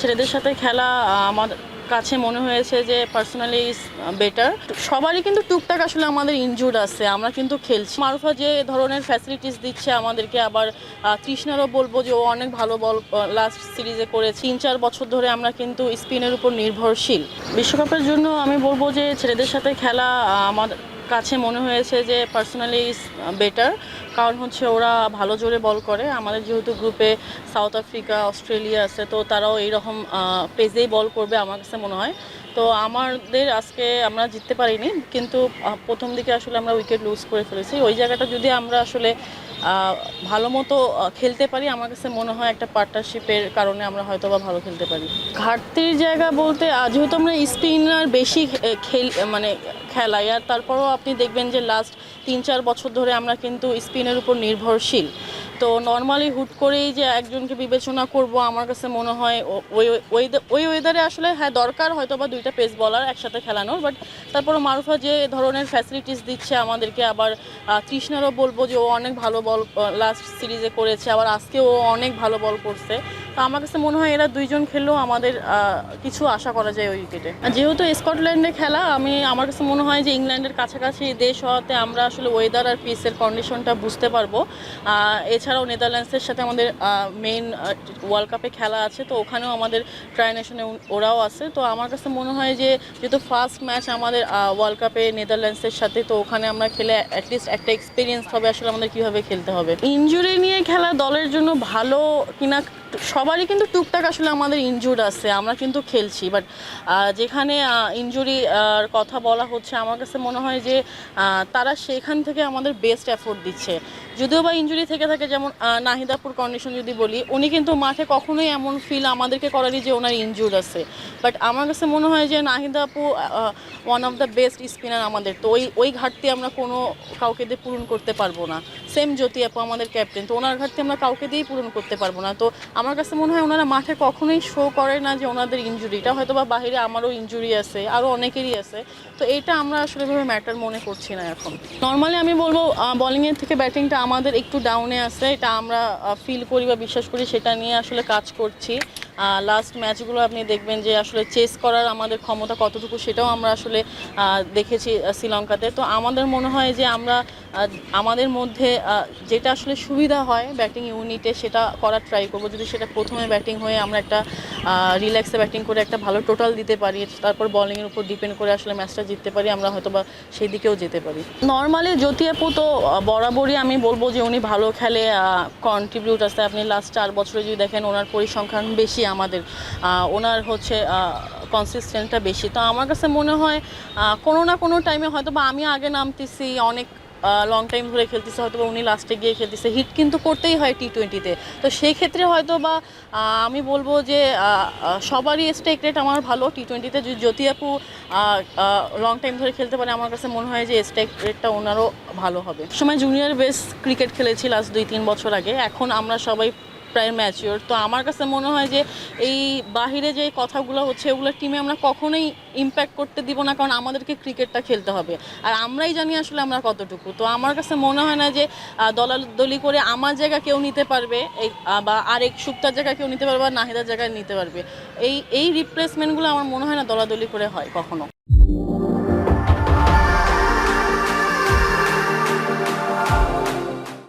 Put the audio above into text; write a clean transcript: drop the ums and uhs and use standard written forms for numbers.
ছেলেদের সাথে খেলা আমার কাছে মনে হয়েছে যে পার্সোনালি ইজ বেটার। সবারই কিন্তু টুকটাক আসলে আমাদের ইনজুর্ড আছে, আমরা কিন্তু খেলছি। মারুফা যে ধরনের ফ্যাসিলিটিস দিচ্ছে আমাদেরকে, আবার তৃষ্ণারও বলবো যে ও অনেক ভালো বল লাস্ট সিরিজে করেছে। 3-4 বছর ধরে আমরা কিন্তু স্পিনের উপর নির্ভরশীল। বিশ্বকাপের জন্য আমি বলবো যে ছেলেদের সাথে খেলা আমার কাছে মনে হয়েছে যে পার্সোনালি ইজ বেটার, কারণ হচ্ছে ওরা ভালো জোরে বল করে। আমাদের যেহেতু গ্রুপে সাউথ আফ্রিকা, অস্ট্রেলিয়া আছে, তো তারাও এইরকম পেজেই বল করবে আমার কাছে মনে হয়। তো আমাদের আজকে আমরা জিততে পারিনি, কিন্তু প্রথম দিকে আসলে আমরা উইকেট লুজ করে ফেলেছি। ওই জায়গাটা যদি আমরা আসলে ভালো মতো খেলতে পারি, আমার কাছে মনে হয় একটা পার্টনারশিপের কারণে আমরা হয়তো বা ভালো খেলতে পারি। ঘাটতির জায়গা বলতে যেহেতু আমরা স্পিনার বেশি মানে খেলাই, আর তারপরও আপনি দেখবেন যে লাস্ট 3-4 বছর ধরে আমরা কিন্তু স্পিনের উপর নির্ভরশীল। তো নর্মালি হুট করেই যে একজনকে বিবেচনা করব, আমার কাছে মনে হয় ওই ওয়েদারে আসলে হ্যাঁ দরকার হয়তো বা 2টা পেস বলার একসাথে খেলানোর, বাট তারপরও মারুফা যে ধরনের ফ্যাসিলিটিস দিচ্ছে আমাদেরকে, আবার তৃষ্ণারও বলবো যে ও অনেক ভালো বল লাস্ট সিরিজে করেছে, আবার আজকে ও অনেক ভালো বল করছে। তো আমার কাছে মনে হয় এরা দুইজন খেললেও আমাদের কিছু আশা করা যায় ওই উইকেটে। যেহেতু স্কটল্যান্ডে খেলা, আমার কাছে মনে হয় যে ইংল্যান্ডের কাছাকাছি দেশ হওয়াতে আমরা আসলে ওয়েদার আর পিচের কন্ডিশনটা বুঝতে পারবো। এছাড়াও নেদারল্যান্ডসের সাথে আমাদের মেইন ওয়ার্ল্ড কাপে খেলা আছে, তো ওখানেও আমাদের ট্রাই নেশনে ওরাও আছে। তো আমার কাছে মনে হয় যে যেহেতু ফার্স্ট ম্যাচ আমাদের ওয়ার্ল্ড কাপে নেদারল্যান্ডসের সাথে, তো ওখানে আমরা খেলে অ্যাটলিস্ট একটা এক্সপিরিয়েন্স হবে আসলে আমাদের কীভাবে খেলতে হবে। ইনজুরি নিয়ে খেলা দলের জন্য ভালো কিনা, সবারই কিন্তু টুকটাক আসলে আমাদের ইনজুর্ড আছে, আমরা কিন্তু খেলছি। বাট যেখানে ইনজুরি কথা বলা হচ্ছে, আমার কাছে মনে হয় যে তারা সেখান থেকে আমাদের বেস্ট এফোর্ট দিচ্ছে। যদিও বা ইনজুরি থেকে থাকে, যেমন নাহিদাপুর কন্ডিশন যদি বলি, উনি কিন্তু মাঠে কখনোই এমন ফিল আমাদেরকে করেনি যে ওনার ইনজুর্ড আছে। বাট আমার কাছে মনে হয় যে নাহিদাপু one of the best spinner আমাদের, তো ওই ঘাটতি আমরা কোনো কাউকে দিয়ে পূরণ করতে পারবো না। সেম জ্যোতি আপু আমাদের ক্যাপ্টেন, তো ওনার ঘাটতি আমরা কাউকে দিয়েই পূরণ করতে পারবো না। তো আমার কাছে মনে হয় ওনারা মাঠে কখনোই শো করে না যে ওনাদের ইনজুরিটা, হয়তো বা বাহিরে আমারও ইনজুরি আছে, আরও অনেকেরই আছে। তো এইটা আমরা আসলে এভাবে ম্যাটার মনে করছি না এখন। নর্মালি আমি বলবো বলিংয়ের থেকে ব্যাটিংটা আমাদের একটু ডাউনে আছে, এটা আমরা ফিল করি বা বিশ্বাস করি, সেটা নিয়ে আসলে কাজ করছি। লাস্ট ম্যাচগুলো আপনি দেখবেন যে আসলে চেস করার আমাদের ক্ষমতা কতটুকু, সেটাও আমরা আসলে দেখেছি শ্রীলঙ্কাতে। তো আমাদের মনে হয় যে আমরা আমাদের মধ্যে যেটা আসলে সুবিধা হয় ব্যাটিং ইউনিটে, সেটা করার ট্রাই করবো। যদি সেটা প্রথমে ব্যাটিং হয়ে আমরা একটা রিল্যাক্সে ব্যাটিং করে একটা ভালো টোটাল দিতে পারি, তারপর বলিংয়ের উপর ডিপেন্ড করে আসলে ম্যাচটা জিততে পারি, আমরা হয়তো বা সেই দিকেও যেতে পারি। নর্মালি জ্যোতি আপু তো বরাবরই আমি বলবো যে উনি ভালো খেলে, কন্ট্রিবিউট আছে। আপনি লাস্ট 4 বছরে যদি দেখেন, ওনার পরিসংখ্যান বেশি আমাদের, ওনার হচ্ছে কনসিস্টেন্টটা বেশি। তো আমার কাছে মনে হয় কোনো না কোনো টাইমে হয়তো বা আমি আগে নামতেছি, অনেক লং টাইম ধরে খেলতেছে, হয়তো বা উনি লাস্টে গিয়ে খেলতেছে। হিট কিন্তু করতেই হয় টি-20-তে, তো সেই ক্ষেত্রে হয়তো বা আমি বলবো যে সবারই স্ট্রাইক রেট আমার ভালো। টি-20-তে যদি জ্যোতি আপু লং টাইম ধরে খেলতে পারে, আমার কাছে মনে হয় যে স্ট্রাইক রেটটা ওনারও ভালো হবে। সময় জুনিয়র বেস ক্রিকেট খেলেছি লাস্ট 2-3 বছর আগে, এখন আমরা সবাই প্রায় ম্যাচিওর। তো আমার কাছে মনে হয় যে এই বাহিরে যে কথাগুলো হচ্ছে, ওগুলো টিমে আমরা কখনোই ইম্প্যাক্ট করতে দিব না, কারণ আমাদেরকে ক্রিকেটটা খেলতে হবে, আর আমরাই জানি আসলে আমরা কতটুকু। তো আমার কাছে মনে হয় না যে দলাদলি করে আমার জায়গা কেউ নিতে পারবে, বা আরেক সুক্তার জায়গা কেউ নিতে পারবে, বা নাহিদার জায়গায় নিতে পারবে। এই রিপ্লেসমেন্টগুলো আমার মনে হয় না দলাদলি করে হয় কখনো।